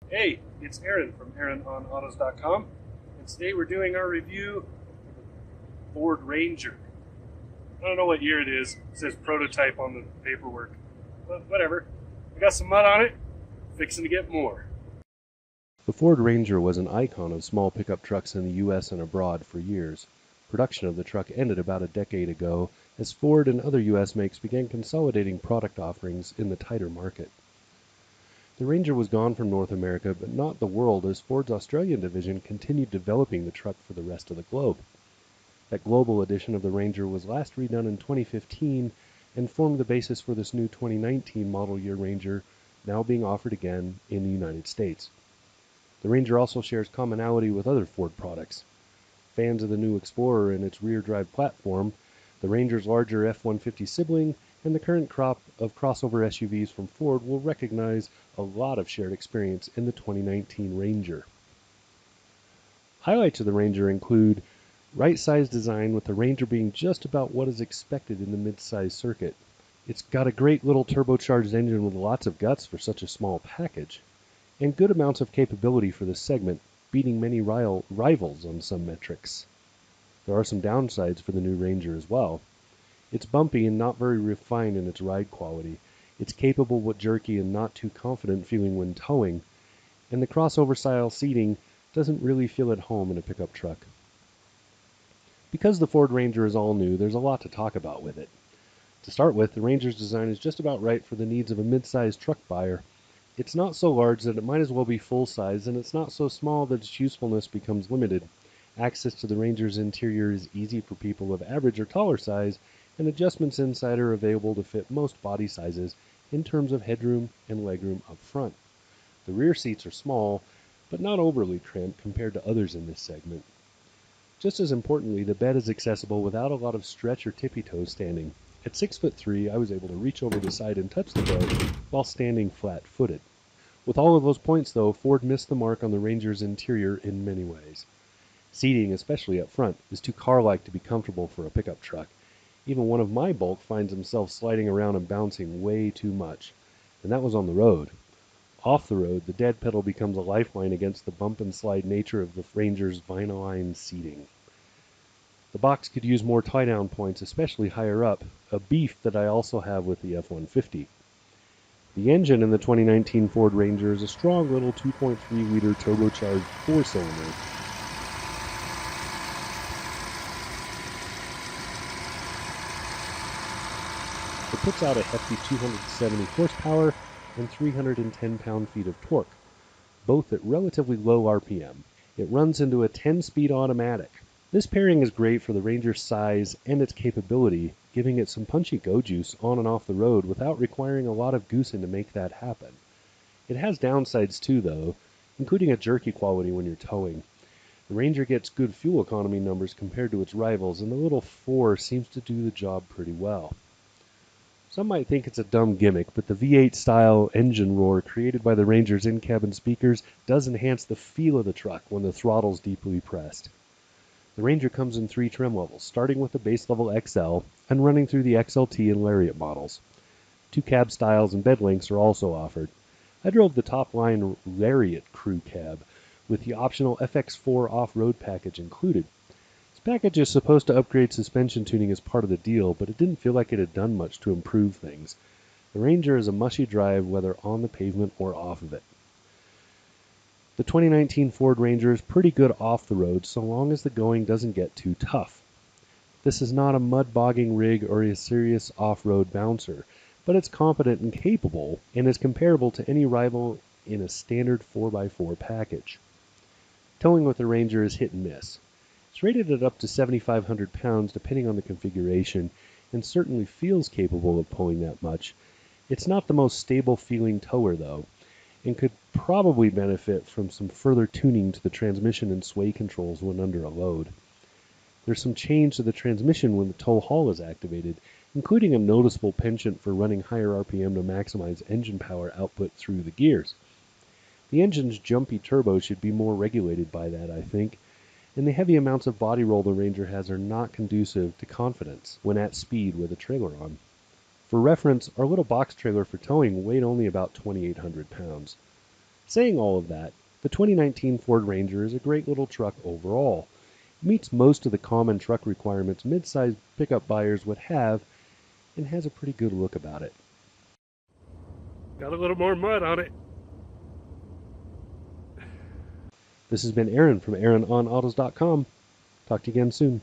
Hey, it's Aaron from AaronOnAutos.com, and today we're doing our review of the Ford Ranger. I don't know what year it is. It says prototype on the paperwork, but whatever. I got some mud on it, fixing to get more. The Ford Ranger was an icon of small pickup trucks in the U.S. and abroad for years. Production of the truck ended about a decade ago as Ford and other U.S. makes began consolidating product offerings in the tighter market. The Ranger was gone from North America, but not the world, as Ford's Australian division continued developing the truck for the rest of the globe. That global edition of the Ranger was last redone in 2015 and formed the basis for this new 2019 model year Ranger, now being offered again in the United States. The Ranger also shares commonality with other Ford products. Fans of the new Explorer and its rear-drive platform, the Ranger's larger F-150 sibling, and the current crop of crossover SUVs from Ford will recognize a lot of shared experience in the 2019 Ranger. Highlights of the Ranger include right-size design, with the Ranger being just about what is expected in the mid-size circuit. It's got a great little turbocharged engine with lots of guts for such a small package, and good amounts of capability for this segment, beating many rivals on some metrics. There are some downsides for the new Ranger as well. It's bumpy and not very refined in its ride quality. It's capable but jerky and not too confident feeling when towing, and the crossover style seating doesn't really feel at home in a pickup truck. Because the Ford Ranger is all new, there's a lot to talk about with it. To start with, the Ranger's design is just about right for the needs of a mid-sized truck buyer. It's not so large that it might as well be full-size, and it's not so small that its usefulness becomes limited. Access to the Ranger's interior is easy for people of average or taller size, and adjustments inside are available to fit most body sizes in terms of headroom and legroom up front. The rear seats are small, but not overly cramped compared to others in this segment. Just as importantly, the bed is accessible without a lot of stretch or tippy-toe standing. At 6'3", I was able to reach over the side and touch the bed while standing flat-footed. With all of those points, though, Ford missed the mark on the Ranger's interior in many ways. Seating, especially up front, is too car-like to be comfortable for a pickup truck. Even one of my bulk finds himself sliding around and bouncing way too much. And that was on the road. Off the road, the dead pedal becomes a lifeline against the bump and slide nature of the Ranger's vinyline seating. The box could use more tie-down points, especially higher up, a beef that I also have with the F-150. The engine in the 2019 Ford Ranger is a strong little 2.3-liter turbocharged four-cylinder. It puts out a hefty 270 horsepower and 310 pound-feet of torque, both at relatively low RPM. It runs into a 10-speed automatic. This pairing is great for the Ranger's size and its capability, giving it some punchy go juice on and off the road without requiring a lot of goosing to make that happen. It has downsides too, though, including a jerky quality when you're towing. The Ranger gets good fuel economy numbers compared to its rivals, and the little 4 seems to do the job pretty well. Some might think it's a dumb gimmick, but the V8-style engine roar created by the Ranger's in-cabin speakers does enhance the feel of the truck when the throttle's deeply pressed. The Ranger comes in 3 trim levels, starting with the base level XL and running through the XLT and Lariat models. 2 cab styles and bed lengths are also offered. I drove the top-line Lariat crew cab with the optional FX4 off-road package included. This package is supposed to upgrade suspension tuning as part of the deal, but it didn't feel like it had done much to improve things. The Ranger is a mushy drive whether on the pavement or off of it. The 2019 Ford Ranger is pretty good off the road so long as the going doesn't get too tough. This is not a mud-bogging rig or a serious off-road bouncer, but it's competent and capable and is comparable to any rival in a standard 4x4 package. Towing with the Ranger is hit and miss. It's rated at up to 7,500 pounds depending on the configuration, and certainly feels capable of pulling that much. It's not the most stable feeling tower though, and could probably benefit from some further tuning to the transmission and sway controls when under a load. There's some change to the transmission when the tow haul is activated, including a noticeable penchant for running higher RPM to maximize engine power output through the gears. The engine's jumpy turbo should be more regulated by that, I think, and the heavy amounts of body roll the Ranger has are not conducive to confidence when at speed with a trailer on. For reference, our little box trailer for towing weighed only about 2,800 pounds. Saying all of that, the 2019 Ford Ranger is a great little truck overall. It meets most of the common truck requirements mid-sized pickup buyers would have and has a pretty good look about it. Got a little more mud on it. This has been Aaron from AaronOnAutos.com. Talk to you again soon.